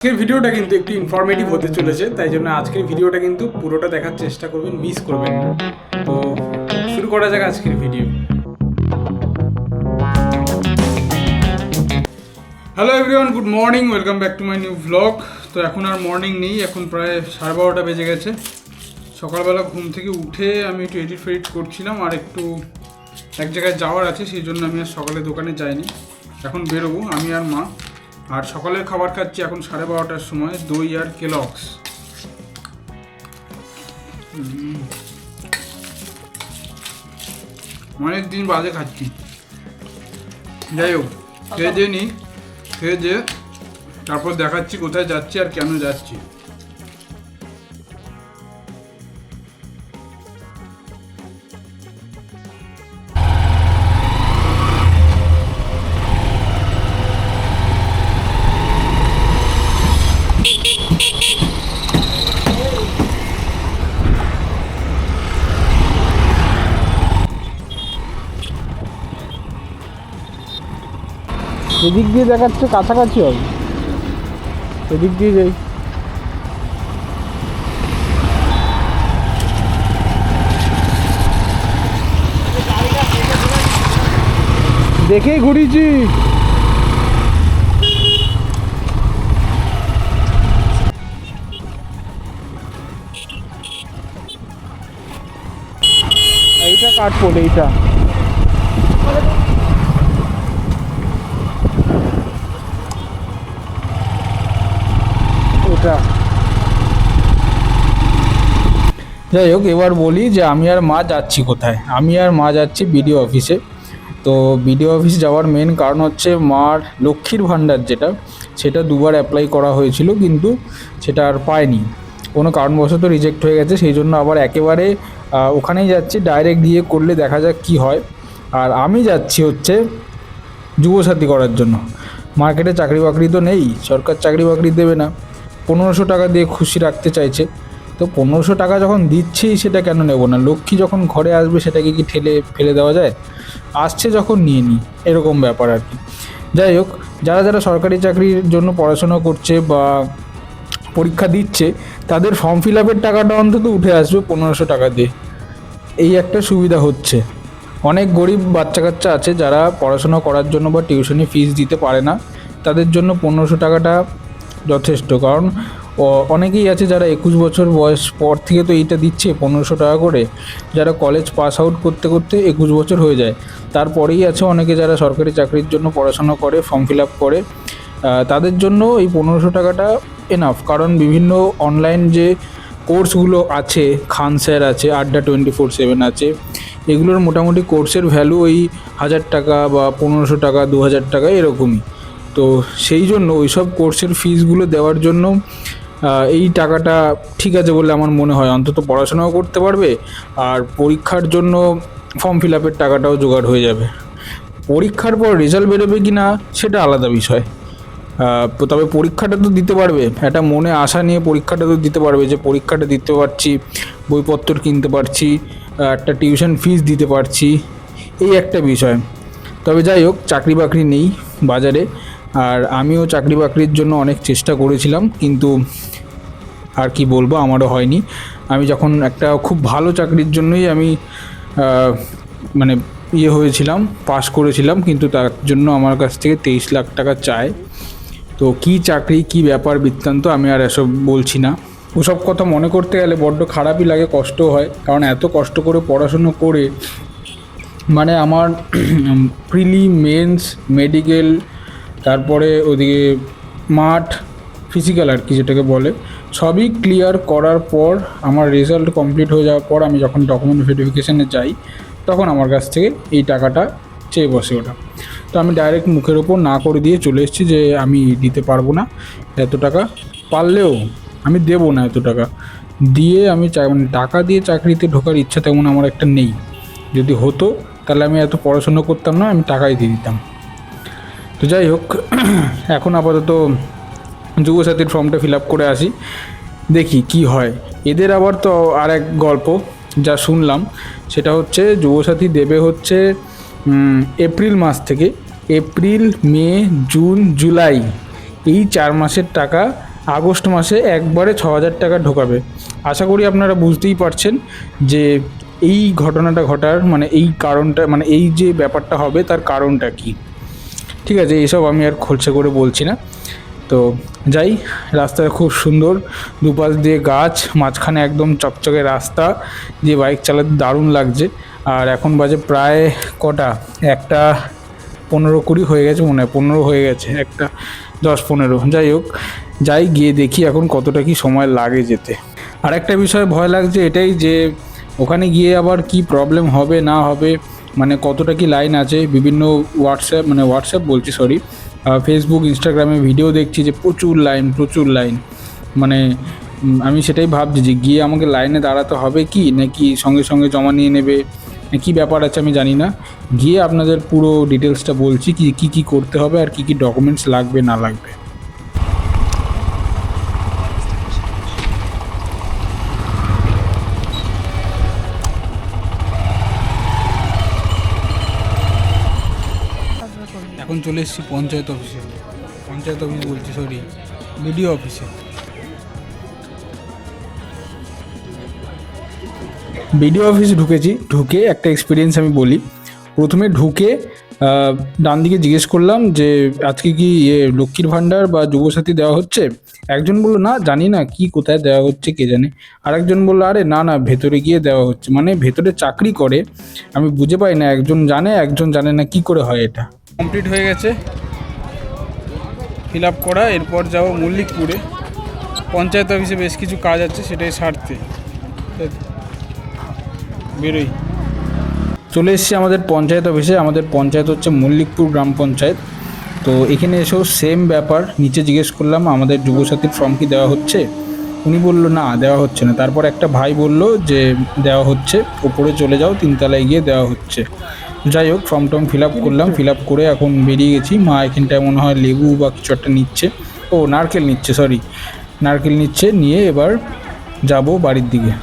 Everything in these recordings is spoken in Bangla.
আজকের ভিডিওটা কিন্তু একটু ইনফরমেটিভ হতে চলেছে, তাই জন্য আজকের ভিডিওটা কিন্তু পুরোটা দেখার চেষ্টা করবেন, মিস করবেন না। তো শুরু করা যাক আজকের video. Hello everyone, good morning, welcome back to my new vlog. তো এখন আর মর্নিং নেই, এখন প্রায় 12:30 বেজে গেছে। সকালবেলা ঘুম থেকে উঠে আমি একটু এডিট ফেডিট করছিলাম, আর একটু এক জায়গায় যাওয়ার আছে, সেই জন্য আমি আর সকালে দোকানে যাইনি। এখন বেরোবো আমি আর মা। আর সকালের খাবার খাচ্ছি এখন 12:30টার সময়, দই আর কেলগস। অনেক দিন বাদে খাচ্ছি। যাই হোক, খেয়ে দিয়ে নিই, খেয়ে দিয়ে তারপর দেখাচ্ছি কোথায় যাচ্ছি আর কেন যাচ্ছি। এদিক দিয়ে দেখাচ্ছে কাছাকাছি হবে, এদিক দিয়ে যাই। দেখেই ঘুরিয়েছি। এইটা কাটবো, এইটা যাই হোক, এবার বলি যে আমি আর মা যাচ্ছি কোথায়। আমি আর মা যাচ্ছি বিডিও অফিসে। তো বিডিও অফিস যাওয়ার মেন কারণ হচ্ছে মার লক্ষ্মীর ভাণ্ডার যেটা, সেটা দুবার অ্যাপ্লাই করা হয়েছিল, কিন্তু সেটা আর পায়নি, কোনো কারণবশত রিজেক্ট হয়ে গেছে। সেই জন্য আবার একেবারে ওখানেই যাচ্ছি, ডাইরেক্ট গিয়ে করলে দেখা যাক কি হয়। আর আমি যাচ্ছি হচ্ছে যুবসাথী করার জন্য। মার্কেটে চাকরি বাকরি তো নেই, সরকার চাকরি বাকরি দেবে না, 1500 টাকা দিয়ে খুশি রাখতে চাইছে। তো 1500 টাকা যখন দিচ্ছি, সেটা কেন নেব না? লক্ষ্মী যখন ঘরে আসবে সেটাকে কি ঠেলে ফেলে দেওয়া যায়? আসছে যখন নিয়ে নিই, এরকম ব্যাপার আর কি। যাই হোক, যারা যারা সরকারি চাকরির জন্য পড়াশোনা করছে বা পরীক্ষা দিচ্ছে, তাদের ফর্ম ফিল আপের টাকাটা অন্তত উঠে আসবে 1500 টাকা দিয়ে। এই একটা সুবিধা হচ্ছে। অনেক গরিব বাচ্চা কাচ্চা আছে যারা পড়াশোনা করার জন্য বা টিউশনি ফিস দিতে পারে না, তাদের জন্য 1500 টাকাটা যথেষ্ট। কারণ অনেকেই আছে যারা 21 বছর বয়স পর থেকে তো এইটা দিচ্ছে 1500 টাকা করে, যারা কলেজ পাস আউট করতে করতে 21 বছর হয়ে যায়। তারপরেই আছে অনেকে যারা সরকারি চাকরির জন্য পড়াশোনা করে, ফর্ম ফিল আপ করে, তাদের জন্য এই 1500 টাকাটা এনাফ। কারণ বিভিন্ন অনলাইন যে কোর্সগুলো আছে, খান স্যার আছে, আড্ডা 24/7 আছে, এগুলোর মোটামুটি কোর্সের ভ্যালু ওই 1000 টাকা বা 1500 টাকা, 2000 টাকা এরকমই। তো সেই জন্য ওইসব কোর্সের ফিসগুলো দেওয়ার জন্য এই টাকাটা ঠিক আছে বলে আমার মনে হয়। অন্তত পড়াশোনাও করতে পারবে, আর পরীক্ষার জন্য ফর্ম ফিল আপের টাকাটাও জোগাড় হয়ে যাবে। পরীক্ষার পর রেজাল্ট বেরোবে কি না সেটা আলাদা বিষয়, তবে পরীক্ষাটা তো দিতে পারবে। একটা মনে আশা নিয়ে পরীক্ষাটা তো দিতে পারবে, যে পরীক্ষাটা দিতে পারছি, বইপত্র কিনতে পারছি, একটা টিউশন ফিস দিতে পারছি, এই একটা বিষয়। তবে যাই হোক, চাকরি বাকরি নেই বাজারে, আর আমিও চাকরি বাকরির জন্য অনেক চেষ্টা করেছিলাম, কিন্তু আর কি বলবো, আমারও হয়নি। আমি যখন একটা খুব ভালো চাকরির জন্যই আমি মানে হয়েছিলাম, পাস করেছিলাম, কিন্তু তার জন্য আমার কাছ থেকে 23 লাখ টাকা চায়। তো কী চাকরি, কী ব্যাপার বৃত্তান্ত, আমি আর এসব বলছি না। ওসব কথা মনে করতে গেলে বড্ড খারাপই লাগে, কষ্টও হয়। কারণ এত কষ্ট করে পড়াশুনো করে, মানে আমার প্রিলি, মেন্স, মেডিকেল, তারপরে ওদিকে মাঠ, ফিজিক্যাল আর কি যেটাকে বলে, সবই ক্লিয়ার করার পর, আমার রেজাল্ট কমপ্লিট হয়ে যাওয়ার পর আমি যখন ডকুমেন্ট ভেরিফিকেশানে যাই, তখন আমার কাছ থেকে এই টাকাটা চেয়ে বসে ওটা। তো আমি ডাইরেক্ট মুখের ওপর না করে দিয়ে চলে এসেছি যে আমি দিতে পারবো না এত টাকা, পারলেও আমি দেবো না এত টাকা দিয়ে। আমি মানে টাকা দিয়ে চাকরিতে ঢোকার ইচ্ছা তেমন আমার একটা নেই। যদি হতো তাহলে আমি এত পড়াশোনা করতাম না, আমি টাকাই দিয়ে দিতাম। তো যাই হোক, এখন আপাতত যুবসাথীর ফর্মটা ফিল আপ করে আসি, দেখি কি হয়। এদের আবার তো আর এক গল্প যা শুনলাম, সেটা হচ্ছে যুবসাথী দেবে হচ্ছে এপ্রিল মাস থেকে। এপ্রিল, মে, জুন, জুলাই, এই 4 মাসের টাকা আগস্ট মাসে একবারে 6,000 টাকা ঢোকাবে। আশা করি আপনারা বুঝতেই পারছেন যে এই ঘটনাটা ঘটার মানে এই কারণটা মানে এই যে ব্যাপারটা হবে তার কারণটা কি। ঠিক আছে, এসব আমি আর খোলসা করে বলছি না। তো যাই, রাস্তাটা খুব সুন্দর, দুপাশ দিয়ে গাছ, মাঝখানে একদম চকচকে রাস্তা দিয়ে বাইক চালাতে দারুণ লাগছে। আর এখন বাজে প্রায় কটা, 1:15-20 হয়ে গেছে মনে হয়, 15 হয়ে গেছে, 1:10-15। যাই হোক, যাই গিয়ে দেখি এখন কতটা কি সময় লাগে যেতে। আর একটা বিষয়ে ভয় লাগছে এটাই যে ওখানে গিয়ে আবার কি প্রবলেম হবে না হবে, মানে কতটা কি লাইন আছে। বিভিন্ন হোয়াটসঅ্যাপ বলছি সরি, ফেসবুক ইনস্টাগ্রামে ভিডিও দেখছি যে প্রচুর লাইন। মানে আমি সেটাই ভাবছি যে গিয়ে আমাকে লাইনে দাঁড়াতে হবে কি, নাকি সঙ্গে সঙ্গে জমা নিয়ে নেবে, কী ব্যাপার আছে আমি জানি না। গিয়ে আপনাদের পুরো ডিটেলসটা বলছি কি করতে হবে আর কি ডকুমেন্টস লাগবে না লাগবে। এখন চলে এসেছি পঞ্চায়েত অফিস বলছি সরি, বিডিও অফিসে। বিডিও অফিসে ঢুকে একটা এক্সপিরিয়েন্স আমি বলি। প্রথমে ঢুকে ডান দিকে জিজ্ঞেস করলাম যে আজকে কি লক্ষ্মীর ভাণ্ডার বা যুবসাথী দেওয়া হচ্ছে। একজন বললো না, জানি না কি কোথায় দেওয়া হচ্ছে কে জানে। আরেকজন বললো আরে না ভেতরে গিয়ে দেওয়া হচ্ছে, মানে ভেতরে চাকরি করে। আমি বুঝে পাই না, একজন জানে না কি করে হয় এটা। কমপ্লিট হয়ে গেছে ফিল আপ করা, এরপর যাবো মল্লিকপুরে। পঞ্চায়েত অফিসে বেশ কিছু কাজ আছে, সেটাই সারতে বেরোই। চলে এসেছি আমাদের পঞ্চায়েত অফিসে। আমাদের পঞ্চায়েত হচ্ছে মল্লিকপুর গ্রাম পঞ্চায়েত। তো এখানে এসেও সেম ব্যাপার, নিচে জিজ্ঞেস করলাম আমাদের যুবসাথীর ফর্ম কি দেওয়া হচ্ছে। উনি বললো না দেওয়া হচ্ছে না। তারপর একটা ভাই বলল যে দেওয়া হচ্ছে, ওপরে চলে যাও, 3তলায় গিয়ে দেওয়া হচ্ছে। যাই হোক, ফর্ম টর্ম ফিল আপ করলাম, ফিল আপ করে এখন বেরিয়ে গেছি। মা এখানটায় মনে হয় লেবু বা কিছু একটা নিচ্ছে, নারকেল নিচ্ছে, নিয়ে এবার যাব বাড়ির দিকে।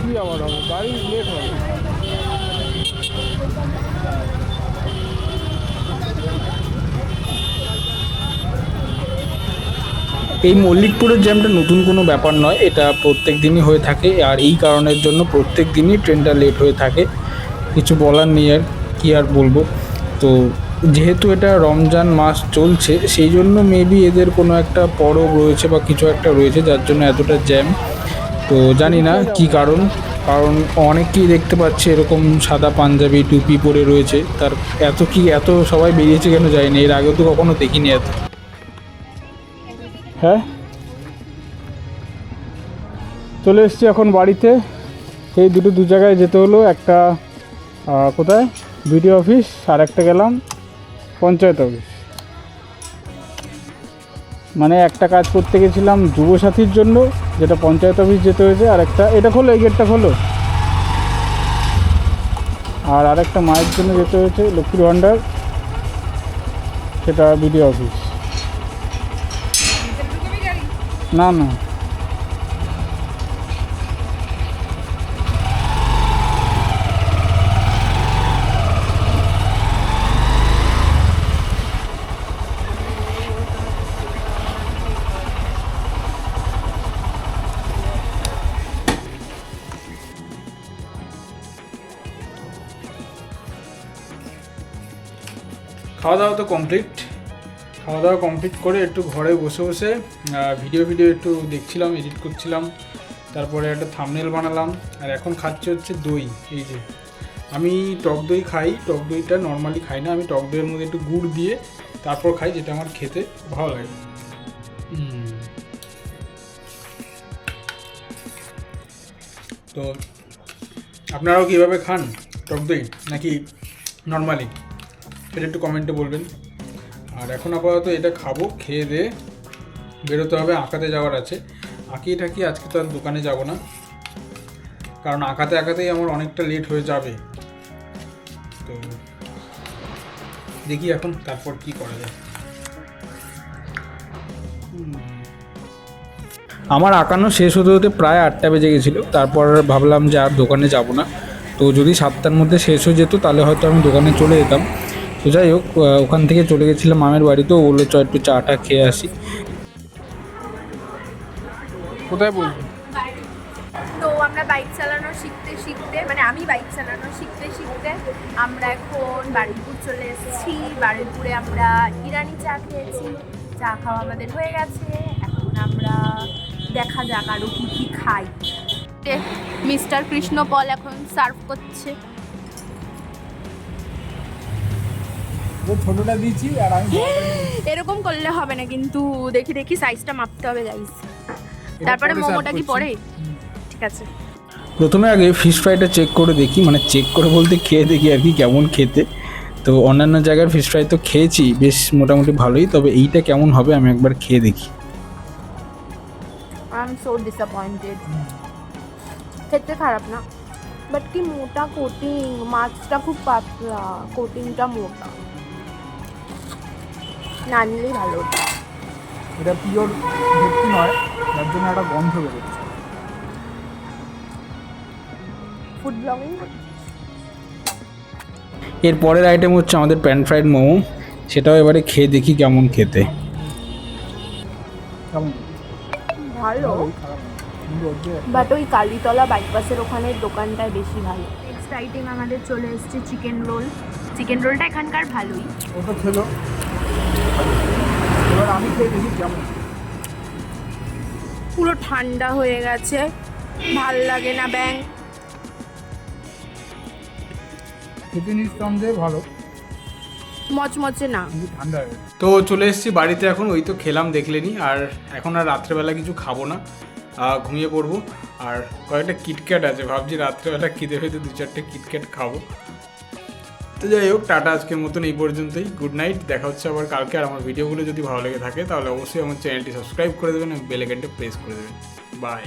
কি আবার হবে, গাড়ি লেট হবে। এই মল্লিকপুরের জ্যামটা নতুন কোনো ব্যাপার নয়, এটা প্রত্যেক দিনই হয়ে থাকে। আর এই কারণের জন্য প্রত্যেক দিনই ট্রেনটা লেট হয়ে থাকে। কিছু বলার নেই, আর কি আর বলবো। তো যেহেতু এটা রমজান মাস চলছে, সেই জন্য মেবি এদের কোনো একটা পরব রয়েছে বা কিছু একটা রয়েছে, যার জন্য এতটা জ্যাম। তো জানি না কি কারণ অনেককেই দেখতে পাচ্ছি এরকম সাদা পাঞ্জাবি টুপি পরে রয়েছে। তার এত সবাই বেরিয়েছে কেন যায়নি, এর আগেও তো কখনো দেখিনি এত। হ্যাঁ, চলে এসেছি এখন বাড়িতে। সেই দু জায়গায় যেতে হলো, একটা কোথায় বিডিও অফিস, আর একটা গেলাম পঞ্চায়েত অফিস। মানে একটা কাজ করতে গেছিলাম যুবসাথীর জন্য, যেটা পঞ্চায়েত অফিস যেতে হয়েছে, আর একটা এটা খোলো, এই গেটটা খোলো। আর আরেকটা মায়ের জন্য যেতে হয়েছে লক্ষ্মীর ভাণ্ডার, সেটা বিডিও অফিস। না খাওয়া দাওয়া কমপ্লিট করে একটু ঘরে বসে ভিডিও একটু দেখছিলাম, এডিট করছিলাম। তারপরে একটা থাম্বনেল বানালাম। আর এখন খাচ্ছি হচ্ছে দই। এই যে আমি টক দই খাই, টক দইটা নর্মালি খাই না, আমি টক দইয়ের মধ্যে একটু গুড় দিয়ে তারপর খাই, যেটা আমার খেতে ভালো লাগে। তো আপনারাও কীভাবে খান টক দই নাকি নর্মালি, সেটা একটু কমেন্টে বলবেন। আর এখন আপাতত এটা খাবো, খেয়ে দিয়ে বেরোতে হবে, আঁকাতে যাওয়ার আছে। আঁকিয়ে আজকে তো আর দোকানে যাব না, কারণ আঁকাতেই আমার অনেকটা লেট হয়ে যাবে। তো দেখি এখন তারপর কি করা যায়। আমার আঁকানো শেষ হতে হতে প্রায় 8টা বেজে গেছিলো। তারপর ভাবলাম যে আর দোকানে যাব না, তো যদি 7টার মধ্যে শেষ হয়ে যেত তাহলে হয়তো আমি দোকানে চলে যেতাম। তো যাই হোক, ওখান থেকে চলে গেছিলাম মামের বাড়িতেও, বললো চ একটু চাটা খেয়ে আসি। কোথায় বলবো? তো আমরা বাইক চালানো শিখতে শিখতে, মানে আমি বাইক চালানো শিখতে শিখতে আমরা এখন বারুইপুর চলে এসেছি। বারুইপুরে আমরা ইরানি চা খেয়েছি, চা খাওয়া আমাদের হয়ে গেছে। এখন আমরা দেখা যাক আরও কী কী খাই। মিস্টার কৃষ্ণপল এখন সার্ভ করছে। ছোটটা দিয়েছি আর আমি এরকম করলে হবে না কিন্তু, দেখি দেখি সাইজটা মাপতে হবে গাইস। তারপরে মোমোটা কি পরে? ঠিক আছে। প্রথমে আগে ফিশ ফ্রাইটা চেক করে দেখি, মানে চেক করে বলতে খেয়ে দেখি আর কি কেমন খেতে। তো অন্যান্য জায়গার ফিশ ফ্রাই তো খেয়েছি, বেশ মোটামুটি ভালোই, তবে এইটা কেমন হবে আমি একবার খেয়ে দেখি। I am so disappointed. খেতে খারাপ না, বাট কি মোটা কোটিং, মাছটা খুব পাতলা, কোটিংটা মোটা, না নিলেই ভালো হতো। এটা পিওর ভেটকি নয়, তার জন্য একটা গন্ধ বেরোচ্ছে। Food blogging. এর পরের আইটেম হচ্ছে আমাদের প্যান ফ্রাইড মোমো, সেটাও এবারে খেয়ে দেখি কেমন খেতে। ভালো, বাট ওই কালীতলা বাইপাসের ওখানের দোকানটায় বেশি ভালো। নেক্সট আইটেম আমাদের চলে এসেছে চিকেন রোল। চিকেন রোলটা এখানকার ভালোই। ওটা খেলো, এবার আমি খেয়ে দেখি কেমন। পুরো ঠান্ডা হয়ে গেছে, ভাল লাগে না ব্যাং। খেতে নিঃসন্দেহে ভালো, মচমচে না, ঠান্ডা। তো চলে এসেছি বাড়িতে এখন, ওই তো খেলাম দেখলেনি, আর এখন আর রাত্রেবেলা কিছু খাবো না, ঘুমিয়ে পড়বো। আর কয়েকটা কিটক্যাট আছে, ভাবছি রাত্রেবেলা খিদে হয়তো 2-4টে কিটক্যাট খাবো। তো যাই হোক, টাটা, আজকের মতন এই পর্যন্তই। গুড নাইট, দেখা হচ্ছে আবার কালকে। আর আমার ভিডিওগুলো যদি ভালো লেগে থাকে তাহলে অবশ্যই আমার চ্যানেলটি সাবস্ক্রাইব করে দেবেন এবং বেল আইকনটা প্রেস করে দেবেন। বাই।